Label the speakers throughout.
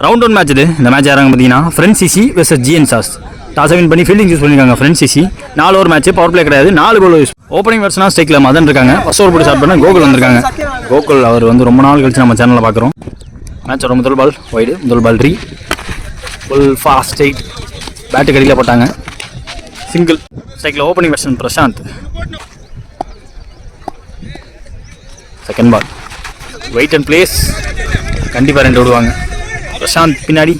Speaker 1: Round 1 match இது. இந்த match யாராங்க பார்த்தீங்கன்னா friend CC versus GN stars. Toss win பண்ணி ஃபீல்டிங் யூஸ் பண்ணியிருக்காங்க friend CC. 4 over match, powerplay கிடையாது, 4 கோல் யூஸ். ஓப்பனிங் வெர்ஷனாக ஸ்டேக்கில் மதன் இருக்காங்க. ஃபர்ஸ்ட் ஓவர் போட்டு ஸ்டார்ட் பண்ண கோகுல் வந்திருக்காங்க. கோகுல் அவர் வந்து ரொம்ப நாள் கழிச்சு நம்ம சேனலில் பார்க்குறோம். மேட்சோட முதல் பால் வைடு, முதல் பால் ரீ, ஃபுல் ஃபாஸ்ட் ஸ்ட்ரைட், பேட்டு கடியில் போட்டாங்க. சிங்கிள். ஸ்ட்ரைக்கில் opening version Prashanth. Second ball wait and plays, கண்டிப்பாக 2 விடுவாங்க. பிரசாந்த் பின்னாடி.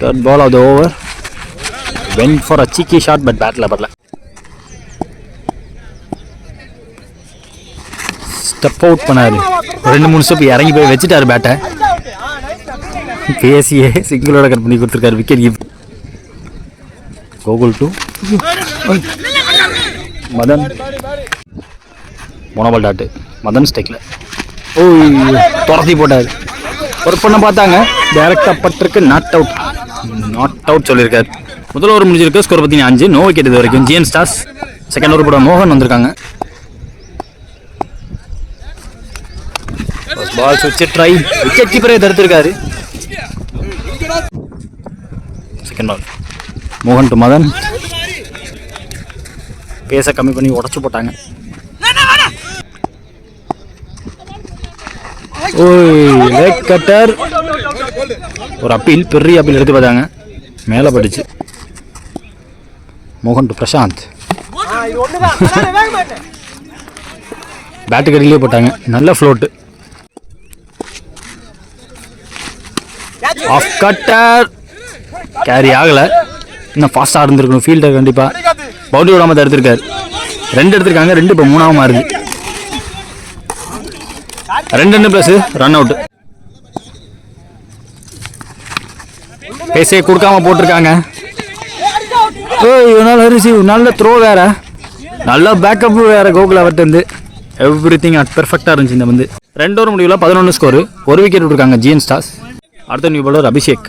Speaker 1: Third ball of the over. Went for a cheeky shot but bat la padla. Step out பண்ணாரு. 2-3 step இறங்கி போய் வெச்சிட்டாரு பேட்டை. பேசியே சிங்கிளோட கட் பண்ணி கொடுத்துருக்காரு. Wicket keep. கோகுல் 2. மதன் மோனோபால் டாட்டு. மதன் ஸ்டெக்கில் துரத்தி போட்டார். ஒர்க் பண்ண பார்த்தாங்க, டைரக்டாக பட்டிருக்கு. நாட் அவுட் சொல்லியிருக்காரு. முதல் ஓவர் முடிஞ்சிருக்கு. ஸ்கோர் பார்த்தீங்கன்னா 5. நோ விக்கெட் இது வரைக்கும் ஜிஎன் ஸ்டார்ஸ். செகண்ட் ஓவர் போட மோகன் வந்திருக்காங்க. பால் சுவிட்ச் ட்ரை, விக்கெட் கீப்பரே தடுத்திருக்காரு. செகண்ட் பால் மோகன் டு மதன். பேச கம்மி பண்ணி உடச்சு போட்டாங்க. Leg cutter. ஒரு அப்பீல், பெரிய அப்பீல் எடுத்து பார்த்தாங்க, மேலே பட்டுச்சு. மோகன் டு பிரசாந்த். பேட்டு கடியிலே போட்டாங்க. நல்ல ஃப்ளோட்டு. ஆஃப் கட்டர் கேரி ஆகலை. இன்னும் ஃபாஸ்ட்டாக இருந்திருக்கணும் ஃபீல்டர். கண்டிப்பாக பவுண்டரி விடாமல் தடுத்திருக்காரு. 2 எடுத்திருக்காங்க, 2 இப்போ 3ஆவது மாறுது. 2 ப்ளஸ் ரன் அவுட். பேசே கொடுக்காம போட்டிருக்காங்க. ரிசீவ், நல்ல த்ரோ வேற, நல்ல பேக்கப் வேற. கோகுல் அவர்கிட்ட எவ்ரி திங் பெர்ஃபெக்டாக இருந்துச்சு. இந்த வந்து 2 ஓவர் முடிவில் 11 ஸ்கோர், 1 விக்கெட் விட்டுருக்காங்க ஜிஎன் ஸ்டார்ஸ். அடுத்த new bowler Abhishek.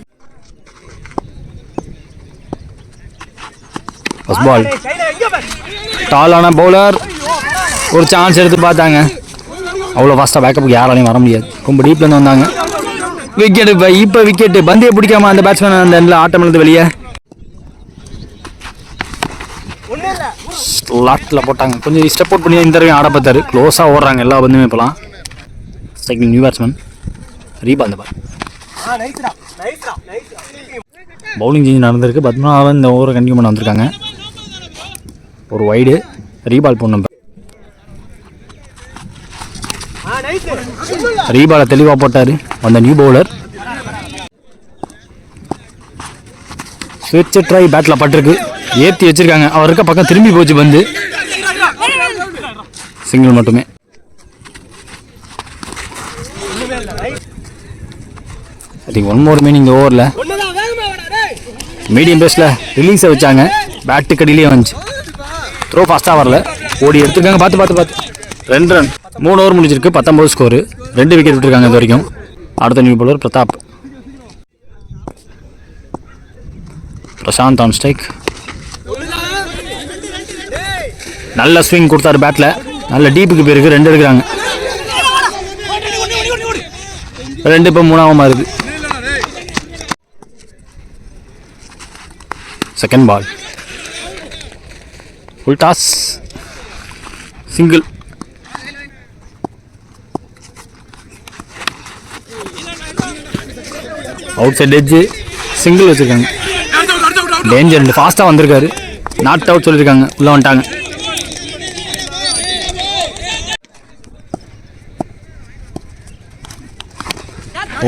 Speaker 1: First ball டாலான பவுலர். ஒரு சான்ஸ் எடுத்து பார்த்தாங்க, அவ்வளோ ஃபாஸ்ட்டாக பேக்கப்புக்கு யாராலையும் வர முடியாது. ரொம்ப டீப்லேருந்து வந்தாங்க. விக்கெட்டு. இப்போ விக்கெட்டு. பந்தே பிடிக்காம அந்த பேட்ஸ்மேன் அந்த எண்டில் ஆட்டம் இருந்து வெளியே லாட்டில் போட்டாங்க. கொஞ்சம் ஸ்டெப் அவுட் பண்ணி இந்த தடவை ஆட பார்த்தாரு. க்ளோஸாக ஓடுறாங்க எல்லா பந்துமே இப்போலாம். Second new batsman ரீபால். அந்த பால் பவுலிங் சேஞ்ச் நடந்திருக்கு. 19 இந்த ஓவரை கண்டினியூ பண்ண வந்திருக்காங்க. ஒரு வைடு, ரீபால் போடணும். ரீபாலை தெளிவாக போட்டார் அந்த நியூ பவுலர். ஸ்விட்ச் ட்ரை, பேட்டில் பட்டிருக்கு, ஏற்றி வச்சிருக்காங்க. அவர் இருக்க பக்கம் திரும்பி போச்சு பந்து. சிங்கிள் மட்டுமே. ஐ திங்க் 1 more மீனிங் இந்த ஓவரில். மீடியம் பேஸில் ரிலீஸை வச்சாங்க, பேட்டு கடியிலே வந்துச்சு. த்ரோ ஃபாஸ்ட்டாக வரல, ஓடி எடுத்துருக்காங்க. பார்த்து 2 ரன். 3 ஓவர் முடிஞ்சிருக்கு, 19 ஸ்கோரு, 2 விக்கெட் விட்டுருக்காங்க இது வரைக்கும். அடுத்த new bowler Prathap. Prashanth on strike. நல்ல ஸ்விங் கொடுத்தாரு பேட்டில், நல்ல டீப்புக்கு போயிருக்கு. 2 எடுக்கிறாங்க, 2 இப்போ 3ஆவது மாறுது. Second ball full toss, single. Outside edge, single வச்சுருக்காங்க. டேஞ்சர். 2 ஃபாஸ்ட்டாக வந்திருக்காரு. நாட் அவுட் சொல்லியிருக்காங்க, உள்ளே வந்துட்டாங்க.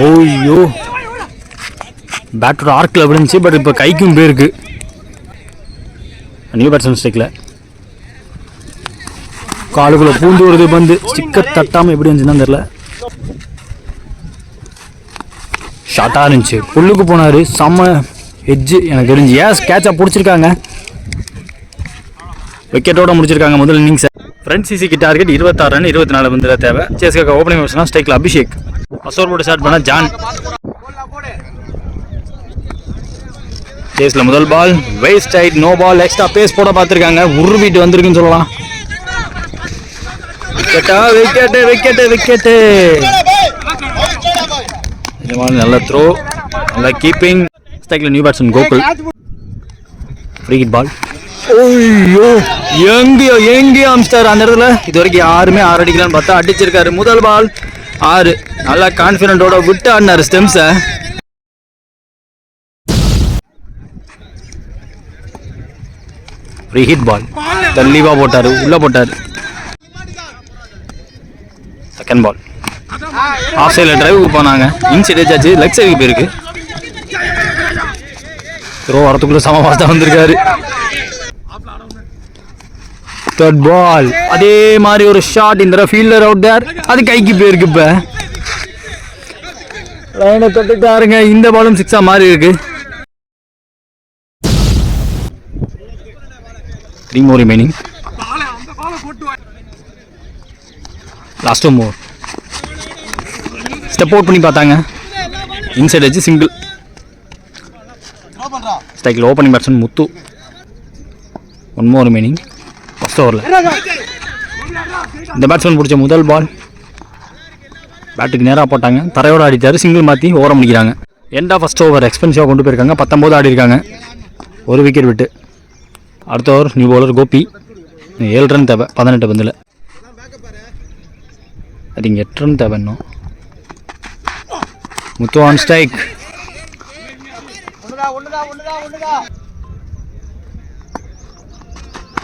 Speaker 1: ஓய்யோ, பேட்டோட ஆர்க்கில் விழுந்துச்சு, பட் இப்போ கைக்கும் போயிருக்கு. நியூ பேட்ஸ்மேன் ஸ்ட்ரைக்கில் காலுக்குள்ளே பூந்து வருது பந்து. ஸ்டிக்கர் தட்டாமல் எப்படி இருந்துச்சுன்னு தெரில. ஷார்ட்டாக இருந்துச்சு, புல்லுக்கு போனார். செம்ம எட்ஜு எனக்கு தெரிஞ்சு. கேட்சாக பிடிச்சிருக்காங்க. விக்கெட்டோட முடிச்சிருக்காங்க முதல் இன்னிங்ஸ். ஃப்ரண்ட் சிசிக்கு டார்கெட் 26 ரன், 24 பந்தில் தேவை. சேஸ்காக ஓப்பனிங் பேட்ஸ்மேன் ஸ்ட்ரைக்கில் அபிஷேக். ஃபர்ஸ்ட் ஓவர் போட்டு ஸ்டார்ட் பண்ண ஜான். சேஸில் முதல் பால் வேஸ்ட் ஆயிட், நோ பால். எக்ஸ்ட்ரா பேஸ் போட பார்த்துருக்காங்க, உருவிட்டு வந்திருக்குன்னு சொல்லலாம். விக்கெட்டு. நல்ல த்ரோ, நல்ல கீப்பிங். ஸ்ட்ரைக்ல new batsman Gokul. Free hit ball. ஓய்யோ, எங்கேயோ அமிச்சிட்டாரு அந்த இடத்துல. இது வரைக்கும் யாருமே 6 அடிக்கலான்னு பார்த்தா அடிச்சிருக்காரு. முதல் பால் 6. நல்லா கான்ஃபிடென்ட்டோட விட்டு ஆடினாரு ஸ்டெம்ஸை. ஃப்ரீ ஹிட் பால் தெளிவாக போட்டார், உள்ளே போட்டார். செகண்ட் பால் ஆஃப் சைடில் டிரைவுக்கு போனாங்க. இன்சைட் ஏச்சாச்சு, லெக் சைடுக்கு போயிருக்கு. த்ரோ வரத்துக்குள்ள சமவாசம் தான் வந்திருக்காரு. தேர்ட் பால் அதே மாதிரி ஒரு ஷாட். இந்த ஃபீல்டர் அவுட் தேர், அது கைக்கு போயிருக்கு. இப்போ லைனை தொட்டுட்டாருங்க. இந்த பாலும் 6 மாதிரி இருக்கு. 3 more remaining. லாஸ்ட் மோர். ஸ்டெப் அவுட் பண்ணி பார்த்தாங்க. இன்சைட் வச்சு சிங்கிள். ஸ்ட்ரைக்கில் ஓப்பனிங் பேட்ஸ்மேன் முத்து. 1 more remaining. ஃபர்ஸ்ட் ஓவரில் இந்த பேட்ஸ்மேன் பிடிச்ச முதல் பால் பேட்டுக்கு நேராக போட்டாங்க. தரையோடு ஆடிட்டாரு. சிங்கிள் மாற்றி ஓரம் முடிக்கிறாங்க. எண்ட் ஆஃப் ஃபர்ஸ்ட் ஓவர் எக்ஸ்பென்சிவாக கொண்டு போயிருக்காங்க. 19 ஆடி இருக்காங்க. 1 விக்கெட் விட்டு. அடுத்த over new bowler Gopi. 7 run தேவை 18 பந்தில். அது இங்கே 8 ரன் தேவை இன்னும். Muthu on strike.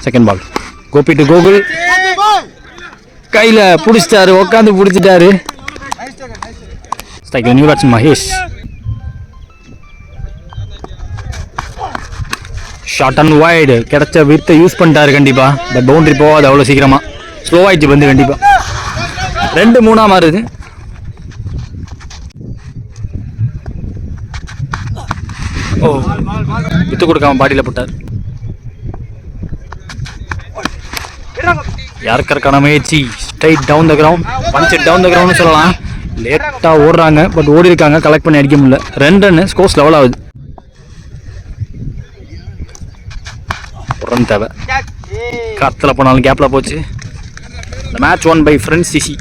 Speaker 1: Second ball Gopi to Gokul. கையில் பிடிச்சிட்டாரு, உட்காந்து பிடிச்சிட்டாரு. ஸ்ட்ரைக்கில் new batsman Mahesh. Short and wide கிடைச்ச வித்தை யூஸ் பண்ணிட்டாரு. கண்டிப்பாக இந்த பவுண்டரி போகாது அவ்வளோ சீக்கிரமாக. ஸ்லோவாகிடுச்சு வந்து கண்டிப்பாக. 2-3 மாறுது. ஓ, வித்து கொடுக்காம பாடியில் போட்டார். யாருக்கான முயற்சி. Straight down the ground. Punch down the கிரவுண்ட்னு சொல்லலாம். லேட்டாக ஓடுறாங்க, பட் ஓடி இருக்காங்க. கலெக்ட் பண்ணி அடிக்க முடியல. 2 ரன் ஸ்கோர்ஸ் லெவல் ஆகுது. ரன் தேவை. காத்தில் போனாலும் கேப்பில் போச்சு. இந்த match one bye friends CC.